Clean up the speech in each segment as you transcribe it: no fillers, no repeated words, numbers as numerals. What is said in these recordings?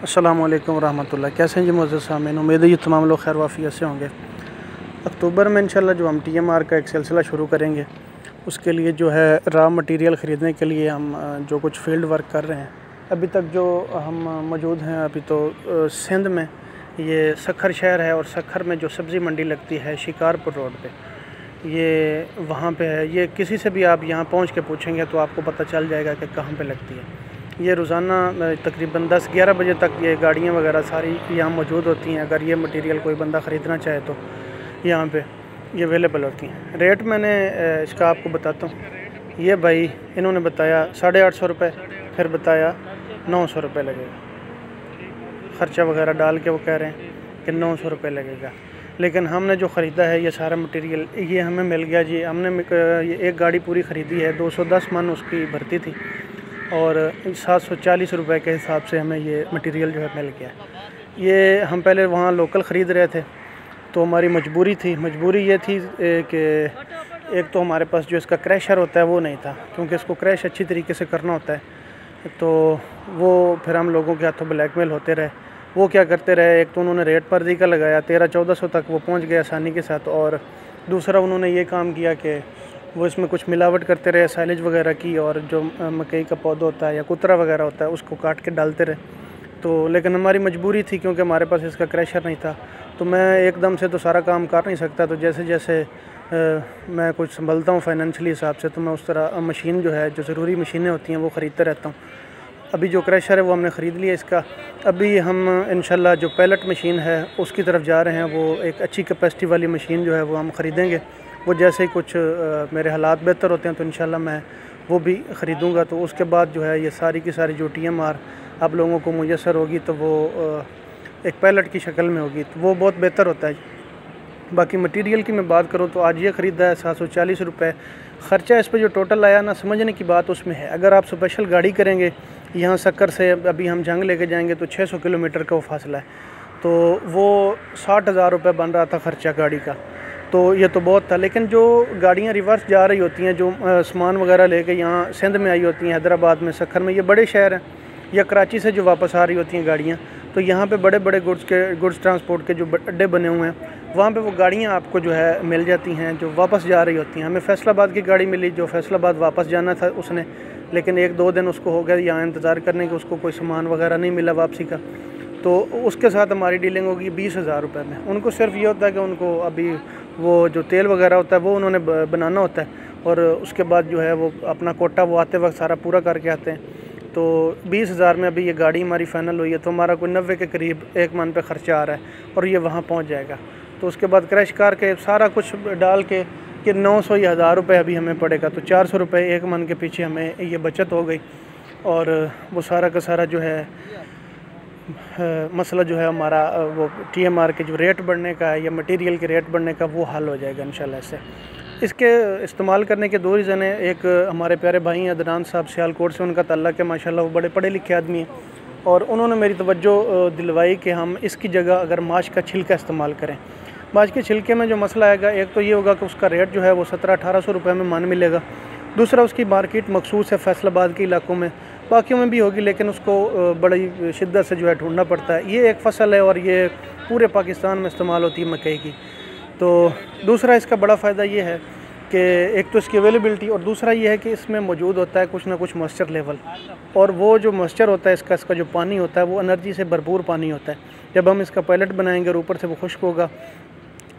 अस्सलामुअलैकुम रहमतुल्लाह। कैसे हैं जी मोअज़्ज़ज़ सामीन, उम्मीद है ये तमाम लोग खैर वाफ़ियत से होंगे। अक्टूबर में इंशाल्लाह जो हम TMR का एक सिलसिला शुरू करेंगे, उसके लिए जो है रॉ मटेरियल ख़रीदने के लिए हम जो कुछ फ़ील्ड वर्क कर रहे हैं। अभी तक जो हम मौजूद हैं अभी तो सिंध में, ये सखर शहर है और सखर में जो सब्ज़ी मंडी लगती है शिकारपुर रोड पे, ये वहाँ पे है। ये किसी से भी आप यहाँ पहुँच के पूछेंगे तो आपको पता चल जाएगा कि कहाँ पे लगती है। ये रोज़ाना तकरीबन 10-11 बजे तक ये गाड़ियाँ वगैरह सारी यहाँ मौजूद होती हैं। अगर ये मटेरियल कोई बंदा ख़रीदना चाहे तो यहाँ पे ये अवेलेबल होती हैं। रेट मैंने इसका आपको बताता हूँ। ये भाई इन्होंने बताया 850 रुपये, फिर बताया 900 रुपये लगेगा। ख़र्चा वगैरह डाल के वो कह रहे हैं कि 900 रुपये लगेगा। लेकिन हमने जो ख़रीदा है ये सारा मटेरियल ये हमें मिल गया जी। हमने ये एक गाड़ी पूरी ख़रीदी है, 210 मन उसकी भर्ती थी और 740 रुपये के हिसाब से हमें ये मटेरियल जो है मिल गया। ये हम पहले वहाँ लोकल ख़रीद रहे थे तो हमारी मजबूरी थी। मजबूरी ये थी कि एक तो हमारे पास जो इसका क्रैशर होता है वो नहीं था, क्योंकि इसको क्रैश अच्छी तरीके से करना होता है। तो वो फिर हम लोगों के हाथों ब्लैकमेल होते रहे। वो क्या करते रहे, एक तो उन्होंने रेट पर दी का लगाया 1300-1400 तक वो पहुँच गए आसानी के साथ, और दूसरा उन्होंने ये काम किया कि वो इसमें कुछ मिलावट करते रहे साइलेज वगैरह की, और जो मकई का पौधा होता है या कुतरा वगैरह होता है उसको काट के डालते रहे। तो लेकिन हमारी मजबूरी थी क्योंकि हमारे पास इसका क्रैशर नहीं था, तो मैं एकदम से तो सारा काम कर नहीं सकता। तो जैसे जैसे मैं कुछ संभलता हूँ फाइनेंशियली हिसाब से, तो मैं उस तरह मशीन जो है, जो ज़रूरी मशीनें होती हैं वो ख़रीदते रहता हूँ। अभी जो क्रैशर है वो हमने ख़रीद लिया इसका। अभी हम इंशाल्लाह जो पैलेट मशीन है उसकी तरफ जा रहे हैं। वो एक अच्छी कैपेसिटी वाली मशीन जो है वो हम ख़रीदेंगे। वो जैसे ही कुछ मेरे हालात बेहतर होते हैं तो इंशाल्लाह मैं वो भी ख़रीदूँगा। तो उसके बाद जो है ये सारी की सारी जो TMR आप लोगों को मुयस्सर होगी तो वो एक पैलेट की शक्ल में होगी, तो वो बहुत बेहतर होता है। बाकी मटेरियल की मैं बात करूँ तो आज ये ख़रीदा है 740 रुपये। ख़र्चा इस पर जो टोटल आया ना, समझने की बात उसमें है। अगर आप स्पेशल गाड़ी करेंगे यहाँ सक्कर से, अभी हम जंग लेके जाएंगे तो 600 किलोमीटर का वो फासला है, तो वो 60,000 रुपये बन रहा था ख़र्चा गाड़ी का। तो ये तो बहुत था। लेकिन जो गाड़ियाँ रिवर्स जा रही होती हैं, जो सामान वगैरह लेके यहाँ सिंध में आई होती हैं, हैदराबाद में, सक्खर में, ये बड़े शहर हैं, या कराची से जो वापस आ रही होती हैं गाड़ियाँ, तो यहाँ पे बड़े बड़े गुड्स ट्रांसपोर्ट के जो अड्डे बने हुए हैं, वहाँ पे वो गाड़ियाँ आपको जो है मिल जाती हैं जो वापस जा रही होती हैं। हमें फैसलाबाद की गाड़ी मिली, जो फैसलाबाद वापस जाना था उसने, लेकिन 1-2 दिन उसको हो गया यहाँ इंतज़ार करने के, उसको कोई सामान वगैरह नहीं मिला वापसी का। तो उसके साथ हमारी डीलिंग होगी 20,000 रुपये में। उनको सिर्फ ये होता है कि उनको अभी वो जो तेल वगैरह होता है वो उन्होंने बनाना होता है, और उसके बाद जो है वो अपना कोटा वो आते वक्त सारा पूरा करके आते हैं। तो 20,000 में अभी ये गाड़ी हमारी फ़ाइनल हुई है, तो हमारा कोई 90 के करीब एक मन पे ख़र्चा आ रहा है और ये वहाँ पहुँच जाएगा। तो उसके बाद क्रैश कार के सारा कुछ डाल के कि 900 या 1000 रुपये अभी हमें पड़ेगा, तो 400 रुपये एक मन के पीछे हमें ये बचत हो गई। और वो सारा का सारा जो है मसला जो है हमारा वो TMR के जो रेट बढ़ने का है या मटेरियल के रेट बढ़ने का, वो हल हो जाएगा इंशाल्लाह से। इसके इस्तेमाल करने के 2 रीज़न हैं। एक हमारे प्यारे भाई हैं अदनान साहब, सियालकोट से उनका ताल्लुक़ है, माशाल्लाह वो बड़े पढ़े लिखे आदमी हैं, और उन्होंने मेरी तवज्जो दिलवाई कि हम इसकी जगह अगर माश का छिलका इस्तेमाल करें। माश के छिलके में जो मसला आएगा, एक तो ये होगा कि उसका रेट जो है वो 1700-1800 रुपये में मान मिलेगा। दूसरा, उसकी मार्केट मखसूस है फैसलाबाद के इलाकों में, बाकियों में भी होगी, लेकिन उसको बड़ी शिद्दत से जो है ढूंढना पड़ता है। ये एक फ़सल है और ये पूरे पाकिस्तान में इस्तेमाल होती है मकई की। तो दूसरा इसका बड़ा फ़ायदा ये है कि एक तो इसकी अवेलेबिलिटी, और दूसरा ये है कि इसमें मौजूद होता है कुछ ना कुछ मॉइस्चर लेवल, और वो जो मॉइस्चर होता है इसका जो पानी होता है वो एनर्जी से भरपूर पानी होता है। जब हम इसका पैलेट बनाएंगे और ऊपर से वो खुश्क होगा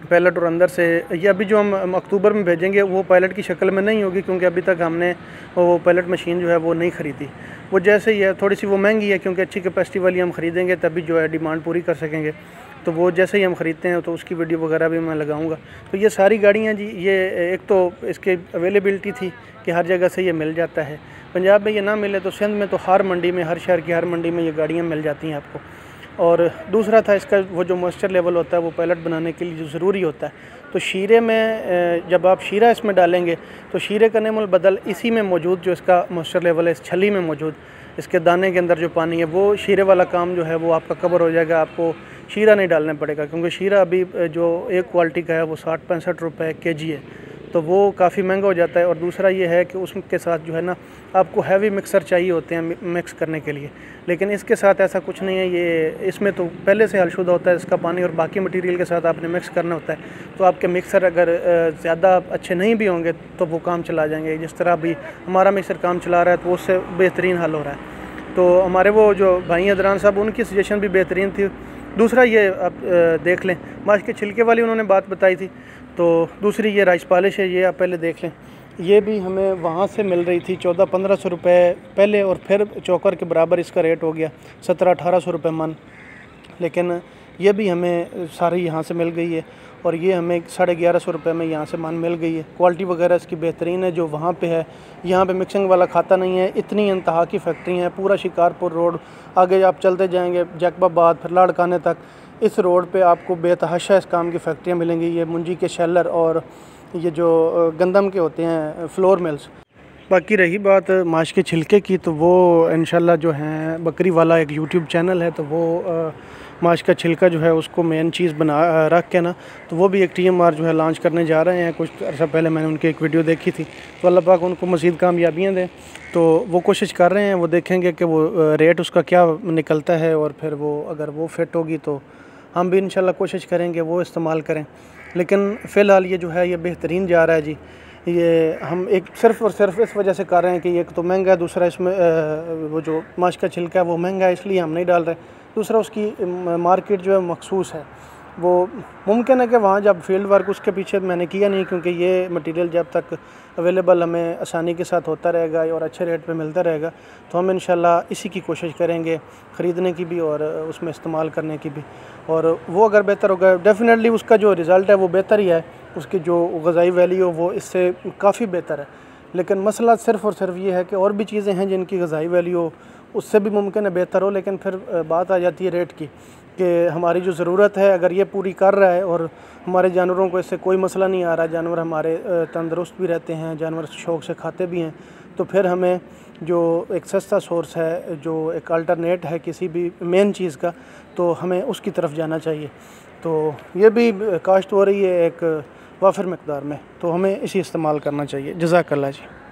पैलेट, और अंदर से ये अभी जो हम अक्टूबर में भेजेंगे वो पैलेट की शक्ल में नहीं होगी, क्योंकि अभी तक हमने वो पैलेट मशीन जो है वो नहीं ख़रीदी। वो जैसे ही है, थोड़ी सी वो महंगी है, क्योंकि अच्छी कैपेसिटी वाली हम ख़रीदेंगे तभी जो है डिमांड पूरी कर सकेंगे। तो वो जैसे ही हम ख़रीदते हैं तो उसकी वीडियो वगैरह भी मैं लगाऊंगा। तो ये सारी गाड़ियाँ जी, ये एक तो इसकी अवेलेबिलिटी थी कि हर जगह से ये मिल जाता है। पंजाब में ये ना मिले तो सिंध में तो हर मंडी में, हर शहर की हर मंडी में ये गाड़ियाँ मिल जाती हैं आपको। और दूसरा था इसका वो जो मॉइस्चर लेवल होता है वो पैलेट बनाने के लिए जो ज़रूरी होता है। तो शीरे में जब आप शीरा इसमें डालेंगे तो शीरे का नेमुल बदल इसी में मौजूद जो इसका मॉइस्चर लेवल है, इस छली में मौजूद इसके दाने के अंदर जो पानी है, वो शीरे वाला काम जो है वो आपका कवर हो जाएगा। आपको शीरा नहीं डालना पड़ेगा, क्योंकि शीरा अभी जो एक क्वालिटी का है वो 60-65 रुपये kg है। तो वो काफ़ी महंगा हो जाता है। और दूसरा ये है कि उसके साथ जो है ना आपको हैवी मिक्सर चाहिए होते हैं मिक्स करने के लिए, लेकिन इसके साथ ऐसा कुछ नहीं है। ये इसमें तो पहले से हलशुदा होता है इसका पानी, और बाकी मटेरियल के साथ आपने मिक्स करना होता है। तो आपके मिक्सर अगर ज़्यादा अच्छे नहीं भी होंगे तो वो काम चला जाएंगे। जिस तरह अभी हमारा मिक्सर काम चला रहा है तो उससे बेहतरीन हल हो रहा है। तो हमारे वो जो भाई अदरान साहब, उनकी सजेशन भी बेहतरीन थी। दूसरा ये आप देख लें, माश के छिलके वाली उन्होंने बात बताई थी। तो दूसरी ये राइस पॉलिश है, ये आप पहले देख लें। ये भी हमें वहाँ से मिल रही थी 1400-1500 रुपये पहले, और फिर चोकर के बराबर इसका रेट हो गया 1700-1800 रुपये मन। लेकिन ये भी हमें सारी यहाँ से मिल गई है, और ये हमें 1150 रुपये में यहाँ से मान मिल गई है। क्वालिटी वगैरह इसकी बेहतरीन है। जो वहाँ पे है, यहाँ पे मिक्सिंग वाला खाता नहीं है। इतनी इंतहा की फैक्ट्री है, पूरा शिकारपुर रोड, आगे आप चलते जाएंगे जैकबाबाद फिर लाड़काने तक, इस रोड पे आपको बेतहाशा इस काम की फैक्ट्रियाँ मिलेंगी। ये मुंजी के शेलर और ये जो गंदम के होते हैं फ्लोर मिल्स। बाकी रही बात माश के छिलके की, तो वो इंशाल्लाह जो है बकरी वाला एक यूट्यूब चैनल है, तो वो माश का छिलका जो है उसको मेन चीज़ बना रख के ना, तो वो भी एक TMR जो है लॉन्च करने जा रहे हैं। कुछ अर्सा पहले मैंने उनकी एक वीडियो देखी थी, तो अल्लाह पाक उनको मज़ीद कामयाबियाँ दें। तो वो कोशिश कर रहे हैं, वो देखेंगे कि वो रेट उसका क्या निकलता है, और फिर वो अगर वो फिट होगी तो हम भी इंशाल्लाह कोशिश करेंगे वो इस्तेमाल करें। लेकिन फ़िलहाल ये जो है ये बेहतरीन जा रहा है जी। ये हम एक सिर्फ़ और सिर्फ इस वजह से कर रहे हैं कि एक तो महंगा है, दूसरा इसमें वो जो माश का छिलका है वो महंगा है, इसलिए हम नहीं डाल रहे। दूसरा उसकी मार्केट जो है मखसूस है। वो मुमकिन है कि वहाँ जब फील्ड वर्क उसके पीछे मैंने किया नहीं, क्योंकि ये मटेरियल जब तक अवेलेबल हमें आसानी के साथ होता रहेगा और अच्छे रेट पे मिलता रहेगा, तो हम इंशाल्लाह इसी की कोशिश करेंगे ख़रीदने की भी और उसमें इस्तेमाल करने की भी। और वो अगर बेहतर होगा, डेफ़िनेटली उसका जो रिज़ल्ट है वो बेहतर ही है, उसकी जो ग़ज़ाई वैल्यू वो इससे काफ़ी बेहतर है। लेकिन मसला सिर्फ़ और सिर्फ ये है कि और भी चीज़ें हैं जिनकी ग़ज़ाई वैल्यू उससे भी मुमकिन है बेहतर हो। लेकिन फिर बात आ जाती है रेट की, कि हमारी जो ज़रूरत है अगर ये पूरी कर रहा है और हमारे जानवरों को इससे कोई मसला नहीं आ रहा, जानवर हमारे तंदुरुस्त भी रहते हैं, जानवर शौक़ से खाते भी हैं, तो फिर हमें जो एक सस्ता सोर्स है, जो एक अल्टरनेट है किसी भी मेन चीज़ का, तो हमें उसकी तरफ जाना चाहिए। तो ये भी काश्त हो रही है एक वाफिर मकदार में, तो हमें इसी इस्तेमाल करना चाहिए। जज़ाकल्लाह जी।